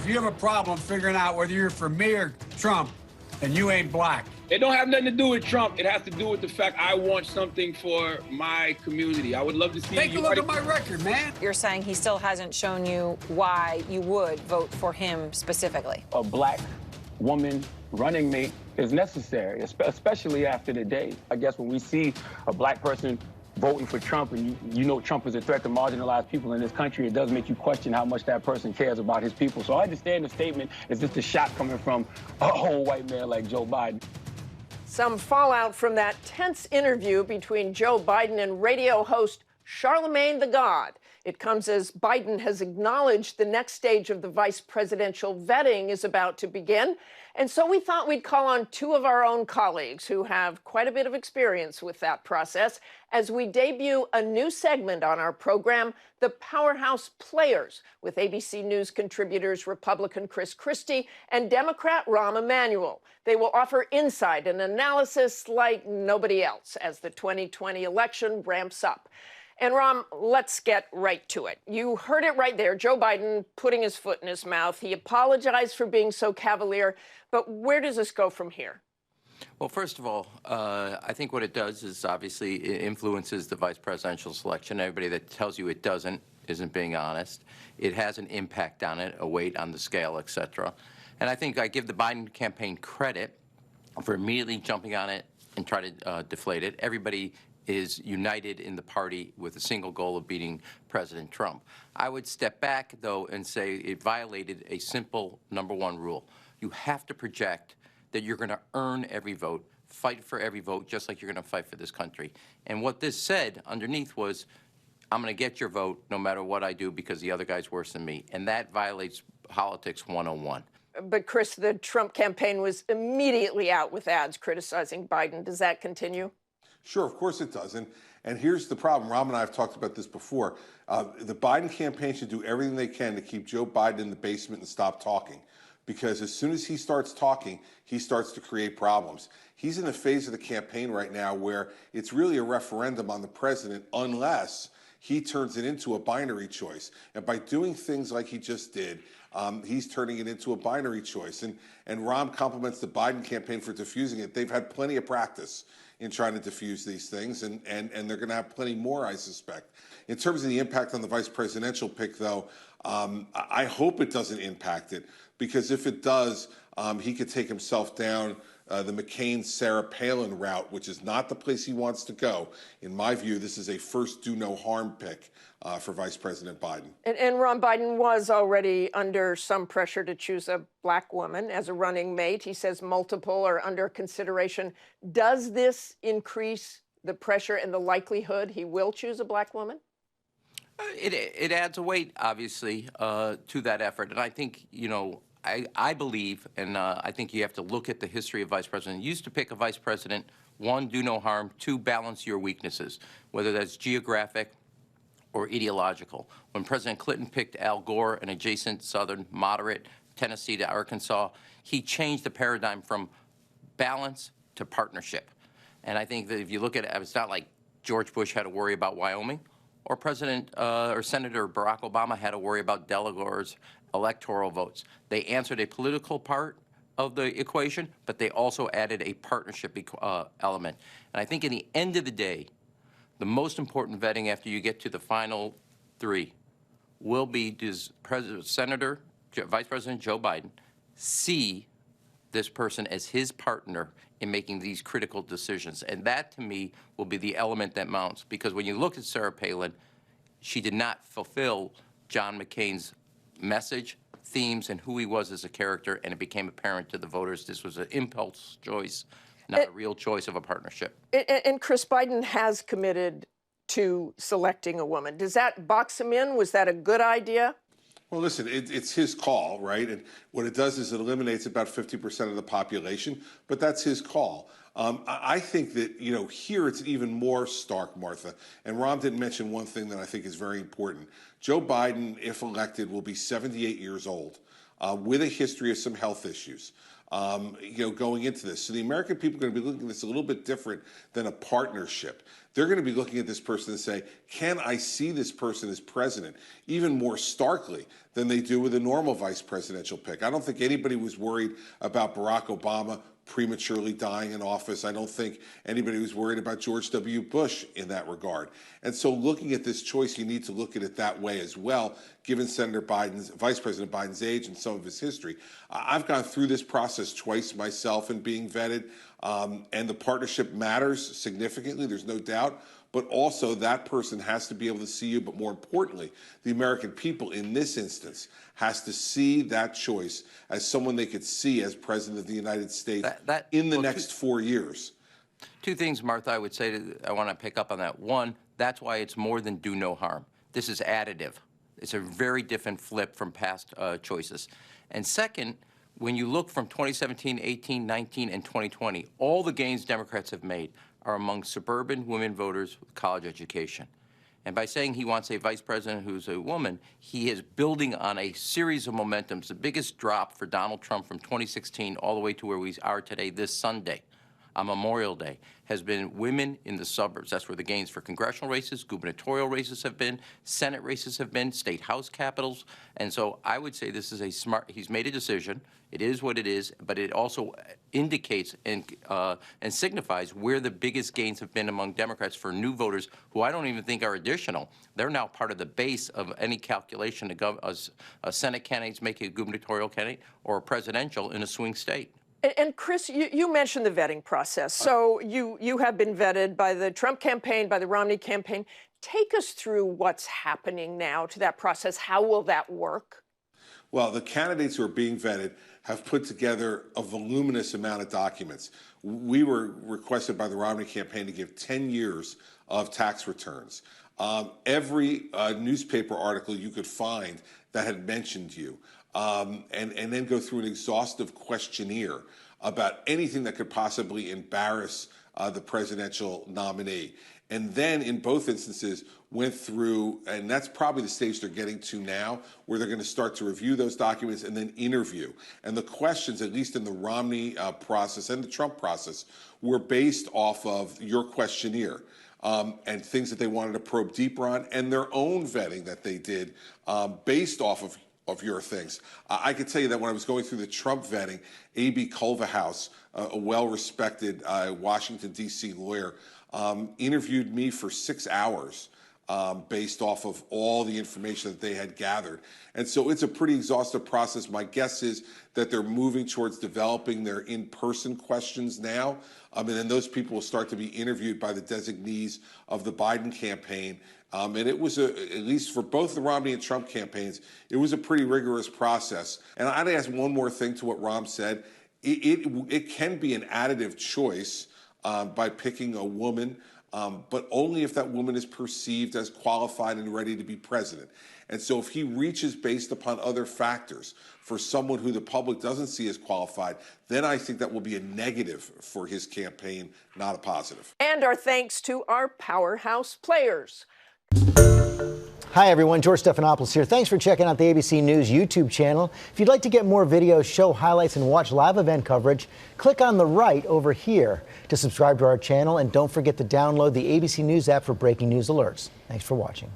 you have a problem figuring out whether you're for me or Trump, then you ain't black. It don't have nothing to do with Trump. It has to do with the fact I want something for my community. I would love to see Take a look at my record, man. You're saying he still hasn't shown you why you would vote for him specifically. A black woman running mate is necessary, especially after the day. I guess when we see a black person voting for Trump and you know Trump is a threat to marginalized people in this country, it does make you question how much that person cares about his people. So I understand the statement is just a shot coming from a whole white man like Joe Biden. Some fallout from that tense interview between Joe Biden and radio host Charlemagne the God. It comes as Biden has acknowledged the next stage of the vice presidential vetting is about to begin. And so we thought we'd call on two of our own colleagues who have quite a bit of experience with that process as we debut a new segment on our program, The Powerhouse Players, with ABC News contributors Republican Christie and Democrat Rahm Emanuel. They will offer insight and analysis like nobody else as the 2020 election ramps up. And Rahm, let's get right to it. You heard it right there, Joe Biden putting his foot in his mouth. He apologized for being so cavalier, but where does this go from here? Well, first of all, I think what it does is obviously it influences the vice presidential selection. Everybody that tells you it doesn't isn't being honest. It has an impact on it, a weight on the scale, et cetera. And I think I give the Biden campaign credit for immediately jumping on it and try to deflate it. Everybody is united in the party with a single goal of beating President Trump. I would step back, though, and say it violated a simple #1 rule. You have to project that you're going to earn every vote, fight for every vote, just like you're going to fight for this country. And what this said underneath was, I'm going to get your vote no matter what I do because the other guy's worse than me. And that violates politics 101. But, Chris, the Trump campaign was immediately out with ads criticizing Biden. Does that continue? Sure, of course it does. And here's the problem. Rahm and I have talked about this before. The Biden campaign should do everything they can to keep Joe Biden in the basement and stop talking. Because as soon as he starts talking, he starts to create problems. He's in a phase of the campaign right now where it's really a referendum on the president unless he turns it into a binary choice. And by doing things like he just did, he's turning it into a binary choice. And Rahm compliments the Biden campaign for diffusing it. They've had plenty of practice in trying to diffuse these things, and they're going to have plenty more, I suspect. In terms of the impact on the vice presidential pick, though, I hope it doesn't impact it, because if it does, he could take himself down the McCain-Sarah Palin route, which is not the place he wants to go. In my view, this is a first do-no-harm pick for Vice President Biden. And Ron Biden was already under some pressure to choose a black woman as a running mate. He says multiple are under consideration. Does this increase the pressure and the likelihood he will choose a black woman? It adds a weight, obviously, to that effort. And I think, I believe, and I think you have to look at the history of vice president. You used to pick a vice president, 1, do no harm, 2, balance your weaknesses, whether that's geographic or ideological. When President Clinton picked Al Gore, an adjacent Southern moderate, Tennessee to Arkansas, he changed the paradigm from balance to partnership. And I think that if you look at it, it's not like George Bush had to worry about Wyoming, or President or Senator Barack Obama had to worry about Delaware's electoral votes. They answered a political part of the equation, but they also added a partnership element. And I think in the end of the day, the most important vetting after you get to the final 3 will be, does Senator, Vice President Joe Biden see this person as his partner in making these critical decisions? And that, to me, will be the element that mounts. Because when you look at Sarah Palin, she did not fulfill John McCain's message, themes, and who he was as a character, and it became apparent to the voters this was an impulse choice, not a real choice of a partnership. And Chris, Biden has committed to selecting a woman. Does that box him in? Was that a good idea? Well, listen, it's his call, right? And what it does is it eliminates about 50% of the population, but that's his call. I think that, here it's even more stark, Martha. And Rahm didn't mention one thing that I think is very important. Joe Biden, if elected, will be 78 years old with a history of some health issues. going into this. So the American people are going to be looking at this a little bit different than a partnership. They're going to be looking at this person and say, can I see this person as president, even more starkly than they do with a normal vice presidential pick? I don't think anybody was worried about Barack Obama prematurely dying in office. I don't think anybody was worried about George W. Bush in that regard. And so looking at this choice, you need to look at it that way as well, given Vice President Biden's age and some of his history. I've gone through this process twice myself in being vetted, and the partnership matters significantly, there's no doubt. But also that person has to be able to see you. But more importantly, the American people in this instance has to see that choice as someone they could see as president of the United States in the next 4 years. Two things, Martha, I would say I want to pick up on that. One, that's why it's more than do no harm. This is additive. It's a very different flip from past choices. And second, when you look from 2017, 18, 19, and 2020, all the gains Democrats have made are among suburban women voters with college education. And by saying he wants a vice president who's a woman, he is building on a series of momentums. The biggest drop for Donald Trump from 2016 all the way to where we are today this Sunday, on Memorial Day, has been women in the suburbs. That's where the gains for congressional races, gubernatorial races have been, Senate races have been, state house capitals. And so I would say this is a smart, he's made a decision. It is what it is, but it also indicates and signifies where the biggest gains have been among Democrats for new voters who I don't even think are additional. They're now part of the base of any calculation a Senate candidate's making a gubernatorial candidate or a presidential in a swing state. And Chris, you mentioned the vetting process. So you have been vetted by the Trump campaign, by the Romney campaign. Take us through what's happening now to that process. How will that work? Well, the candidates who are being vetted have put together a voluminous amount of documents. We were requested by the Romney campaign to give 10 years of tax returns. Every newspaper article you could find that had mentioned you, and then go through an exhaustive questionnaire about anything that could possibly embarrass the presidential nominee. And then in both instances went through, and that's probably the stage they're getting to now, where they're going to start to review those documents and then interview. And the questions, at least in the Romney process and the Trump process, were based off of your questionnaire. And things that they wanted to probe deeper on, and their own vetting that they did based off of your things. I could tell you that when I was going through the Trump vetting, A.B. Culverhouse, a well-respected Washington, D.C. lawyer, interviewed me for 6 hours based off of all the information that they had gathered. And so it's a pretty exhaustive process. My guess is that they're moving towards developing their in-person questions now. And then those people will start to be interviewed by the designees of the Biden campaign. And it was, at least for both the Romney and Trump campaigns, it was a pretty rigorous process. And I'd ask one more thing to what Rahm said. It can be an additive choice by picking a woman, but only if that woman is perceived as qualified and ready to be president. And so if he reaches based upon other factors for someone who the public doesn't see as qualified, then I think that will be a negative for his campaign, not a positive. And our thanks to our powerhouse players. Hi, everyone. George Stephanopoulos here. Thanks for checking out the ABC News YouTube channel. If you'd like to get more videos, show highlights, and watch live event coverage, click on the right over here to subscribe to our channel. And don't forget to download the ABC News app for breaking news alerts. Thanks for watching.